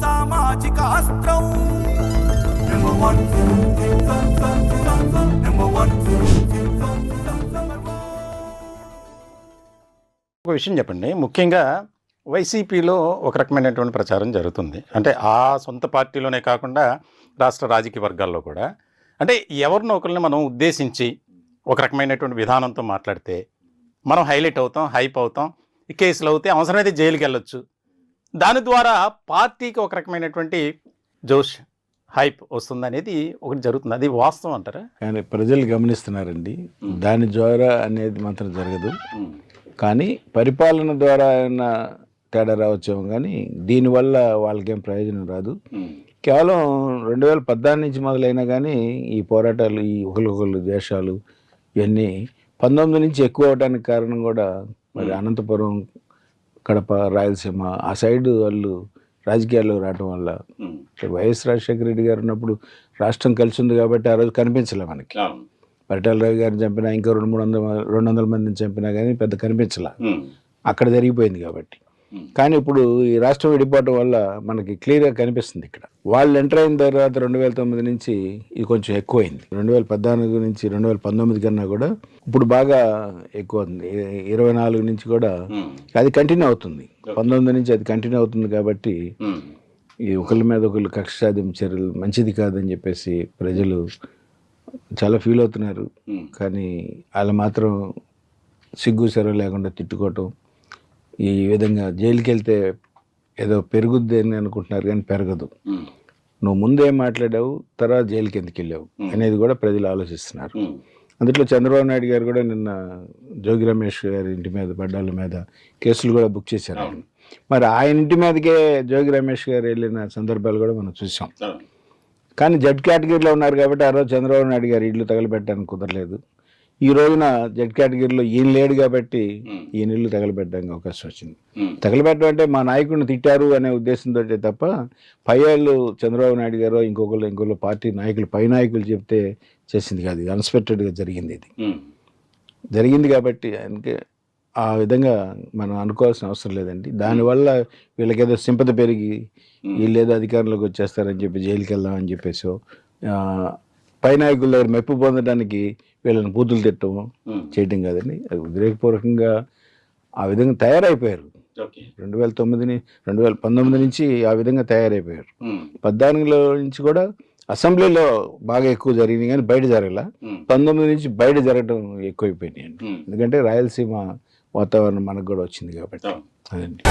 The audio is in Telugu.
సామాజిక అస్త్రం ఒక విషయం చెప్పండి, ముఖ్యంగా వైసీపీలో ఒక రకమైనటువంటి ప్రచారం జరుగుతుంది. అంటే ఆ సొంత పార్టీలోనే కాకుండా రాష్ట్ర రాజకీయ వర్గాల్లో కూడా, అంటే ఎవరినో ఒకరిని మనం ఉద్దేశించి ఒక రకమైనటువంటి విధానంతో మాట్లాడితే మనం హైలైట్ అవుతాం, హైప్ అవుతాం, ఈ కేసులు అవుతే అవసరమైతే జైలుకి వెళ్ళొచ్చు. దాని ద్వారా పార్టీకి ఒక రకమైనటువంటి జోష్, హైప్ వస్తుందనేది ఒకటి జరుగుతుంది. అది వాస్తవం అంటారా? కానీ ప్రజలు గమనిస్తున్నారండి. దాని ద్వారా అనేది మాత్రం జరగదు. కానీ పరిపాలన ద్వారా ఏమైనా తేడా రావచ్చేమో, కానీ దీనివల్ల వాళ్ళకేం ప్రయోజనం రాదు. కేవలం 2014 నుంచి మొదలైనా కానీ ఈ పోరాటాలు, ఈ ఒకరికొకరు ద్వేషాలు ఇవన్నీ 19 నుంచి ఎక్కువ అవడానికి కారణం కూడా మరి అనంతపురం, కడప, రాయలసీమ ఆ సైడ్ వాళ్ళు రాజకీయాల్లో రావడం వల్ల. వైఎస్ రాజశేఖర రెడ్డి గారు ఉన్నప్పుడు రాష్ట్రం కలిసి ఉంది కాబట్టి ఆ రోజు కనిపించలే మనకి. పరిటాల రవి గారిని చంపినా, ఇంకా 200 మందిని చంపినా కానీ పెద్ద కనిపించలే, అక్కడ జరిగిపోయింది కాబట్టి. కానీ ఇప్పుడు ఈ రాష్ట్రం విడిపోవడం వల్ల మనకి క్లియర్గా కనిపిస్తుంది. ఇక్కడ వాళ్ళు ఎంటర్ అయిన తర్వాత 2009 నుంచి ఇది కొంచెం ఎక్కువైంది. 2014 నుంచి 2019 కన్నా కూడా ఇప్పుడు బాగా ఎక్కువ అవుతుంది. 24 నుంచి కూడా అది కంటిన్యూ అవుతుంది. 19 నుంచి అది కంటిన్యూ అవుతుంది కాబట్టి ఈ ఒకళ్ళ మీద ఒకళ్ళు కక్ష సాధింపు చర్యలు మంచిది కాదని చెప్పేసి ప్రజలు చాలా ఫీల్ అవుతున్నారు. కానీ వాళ్ళు మాత్రం సిగ్గు సెరవ లేకుండా తిట్టుకోవటం, ఈ విధంగా జైలుకి వెళ్తే ఏదో పెరుగుద్ది అని అనుకుంటున్నారు, కానీ పెరగదు. నువ్వు ముందేం మాట్లాడావు, తర్వాత జైలుకి ఎందుకు వెళ్ళావు అనేది కూడా ప్రజలు ఆలోచిస్తున్నారు. అందులో చంద్రబాబు నాయుడు గారు కూడా నిన్న జోగి రమేష్ గారి ఇంటి మీద, బడ్డాల మీద కేసులు కూడా బుక్ చేశారు ఆయన. మరి ఆయన ఇంటి మీదకే జోగి రమేష్ గారు వెళ్ళిన సందర్భాలు కూడా మనం చూసాం. కానీ జడ్ కేటగిరీలో ఉన్నారు కాబట్టి ఆ రోజు చంద్రబాబు నాయుడు గారు ఇల్లు తగలబెట్టడానికి కుదరలేదు. ఈ రోజున జడ్ కేటగిరీలో ఈయన లేడు కాబట్టి ఈయన ఇల్లు తగలబెట్టడానికి అవకాశం వచ్చింది. తగలబెట్టడం అంటే మా నాయకుడిని తిట్టారు అనే ఉద్దేశంతో తప్ప పై వాళ్ళు చంద్రబాబు నాయుడు గారు ఇంకొకళ్ళు పార్టీ నాయకులు, పై నాయకులు చెప్తే చేసింది కాదు. ఇది అన్ఎక్స్పెక్టెడ్గా జరిగింది. ఇది జరిగింది కాబట్టి అందుకే ఆ విధంగా మనం అనుకోవాల్సిన అవసరం లేదండి. దానివల్ల వీళ్ళకేదో సింపతి పెరిగి వీళ్ళేదో అధికారంలోకి వచ్చేస్తారని చెప్పి జైలుకి వెళ్దామని చెప్పేసి పై నాయకుల దగ్గర మెప్పు పొందడానికి వీళ్ళని బూతులు తిట్టడం చేయటం కాదండి. అది ఉద్రేకపూర్వకంగా ఆ విధంగా తయారైపోయారు. 2019 నుంచి ఆ విధంగా తయారైపోయారు. 14లో నుంచి కూడా అసెంబ్లీలో బాగా ఎక్కువ జరిగింది కానీ బయట జరగల. 19 నుంచి బయట జరగడం ఎక్కువైపోయినాయండి. ఎందుకంటే రాయలసీమ వాతావరణం మనకు కూడా వచ్చింది కాబట్టి. అదండి.